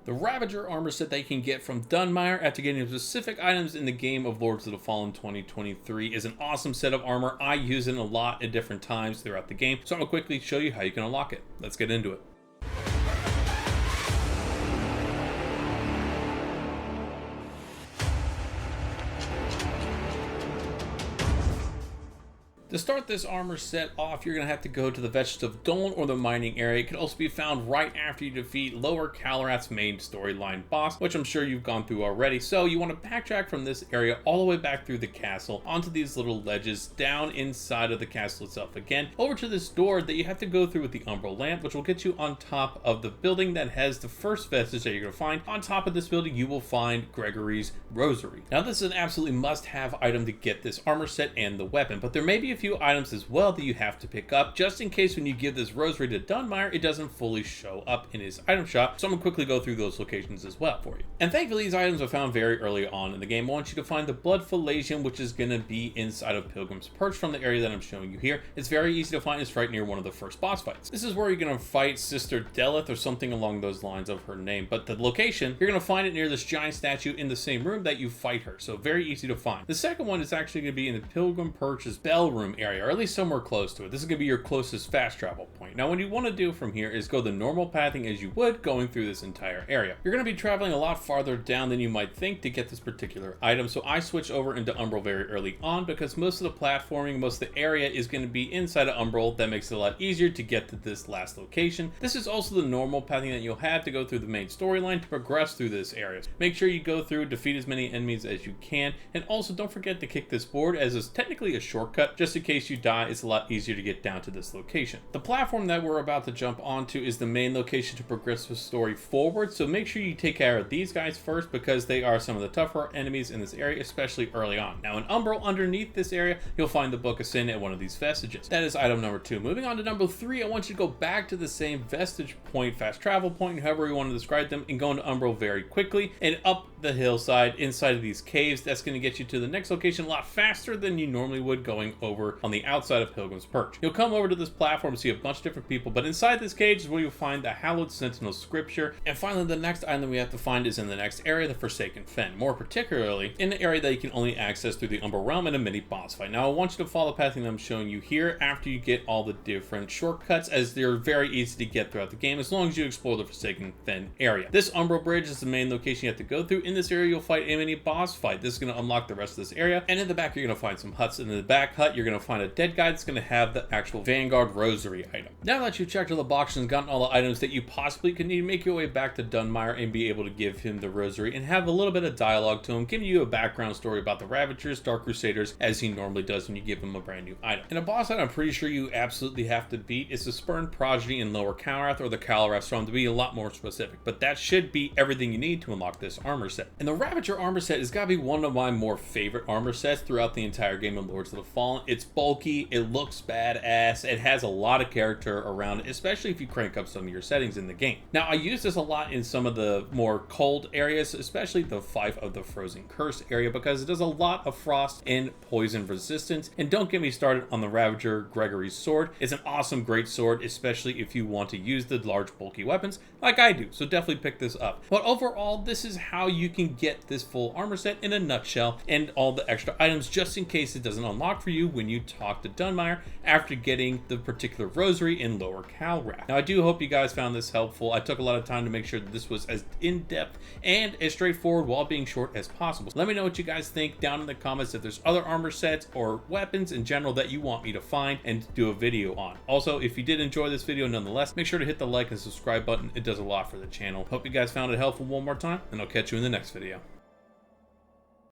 The Ravager Armor Set that you can get from Dunmire after getting specific items in the game of Lords of the Fallen 2023 is an awesome set of armor. I use it a lot at different times throughout the game, so I'm going to quickly show you how you can unlock it. Let's get into it. To start this armor set off, you're going to have to go to the Vestige of Dolan or the mining area. It can also be found right after you defeat Lower Calrath's main storyline boss, which I'm sure you've gone through already. So you want to backtrack from this area all the way back through the castle, onto these little ledges, down inside of the castle itself again, over to this door that you have to go through with the Umbral lamp, which will get you on top of the building that has the first vestige that you're going to find. On top of this building, you will find Gregory's rosary. Now this is an absolutely must-have item to get this armor set and the weapon, but there may be a few items as well that you have to pick up just in case when you give this rosary to Dunmire it doesn't fully show up in his item shop. So I'm gonna quickly go through those locations as well for you. And thankfully these items are found very early on in the game. I want you to find the blood Phalasium, which is gonna be inside of Pilgrim's Perch from the area that I'm showing you here. It's very easy to find. It's right near one of the first boss fights. This is where you're gonna fight Sister Delith or something along those lines of her name, but the location you're gonna find it near this giant statue in the same room that you fight her, so very easy to find. The second one is actually gonna be in the Pilgrim Perch's bell room area, or at least somewhere close to it. This is going to be your closest fast travel point. Now what you want to do from here is go the normal pathing as you would going through this entire area. You're going to be traveling a lot farther down than you might think to get this particular item, so I switched over into Umbral very early on because most of the platforming, most of the area is going to be inside of Umbral. That makes it a lot easier to get to this last location. This is also the normal pathing that you'll have to go through the main storyline to progress through this area. Make sure you go through, defeat as many enemies as you can, and also don't forget to kick this board as it's technically a shortcut. Just in case you die, it's a lot easier to get down to this location. The platform that we're about to jump onto is the main location to progress the story forward, so make sure you take care of these guys first because they are some of the tougher enemies in this area, especially early on. Now in Umbral, underneath this area, you'll find the Book of Sin at one of these vestiges. That is item number 2. Moving on to number 3, I want you to go back to the same vestige point, fast travel point, however you want to describe them, and go into Umbral very quickly and up the hillside inside of these caves. That's going to get you to the next location a lot faster than you normally would going over on the outside of Pilgrim's Perch. You'll come over to this platform, see a bunch of different people, but inside this cage is where you'll find the Hallowed Sentinel Scripture. And finally, the next item we have to find is in the next area, the Forsaken Fen, more particularly in the area that you can only access through the Umbral Realm in a mini boss fight. Now I want you to follow the pathing that I'm showing you here after you get all the different shortcuts, as they're very easy to get throughout the game as long as you explore the Forsaken Fen area. This Umbral Bridge is the main location you have to go through. In this area you'll fight a mini boss fight. This is going to unlock the rest of this area, and in the back you're going to find some huts. In the back hut you're going to find a dead guy that's going to have the actual Vanguard Rosary item. Now that you've checked all the boxes and gotten all the items that you possibly could need, make your way back to Dunmire and be able to give him the Rosary and have a little bit of dialogue to him, giving you a background story about the Ravagers, Dark Crusaders, as he normally does when you give him a brand new item. And a boss that I'm pretty sure you absolutely have to beat is the Spurned Progeny in Lower Calrath, or the Calrath Storm to be a lot more specific, but that should be everything you need to unlock this armor set. And the Ravager Armor Set has got to be one of my more favorite armor sets throughout the entire game of Lords of the Fallen. It's bulky, it looks badass, it has a lot of character around it, especially if you crank up some of your settings in the game. Now I use this a lot in some of the more cold areas, especially the Fife of the Frozen Curse area, because it does a lot of frost and poison resistance. And don't get me started on the Ravager Gregory's sword. It's an awesome, great sword, especially if you want to use the large bulky weapons like I do, so definitely pick this up. But overall, this is how you can get this full armor set in a nutshell, and all the extra items just in case it doesn't unlock for you when you talk to Dunmire after getting the particular rosary in Lower Calrath. Now I do hope you guys found this helpful. I took a lot of time to make sure that this was as in-depth and as straightforward while being short as possible. Let me know what you guys think down in the comments if there's other armor sets or weapons in general that you want me to find and do a video on. Also, if you did enjoy this video nonetheless, make sure to hit the like and subscribe button. It does a lot for the channel. Hope you guys found it helpful one more time, and I'll catch you in the next video.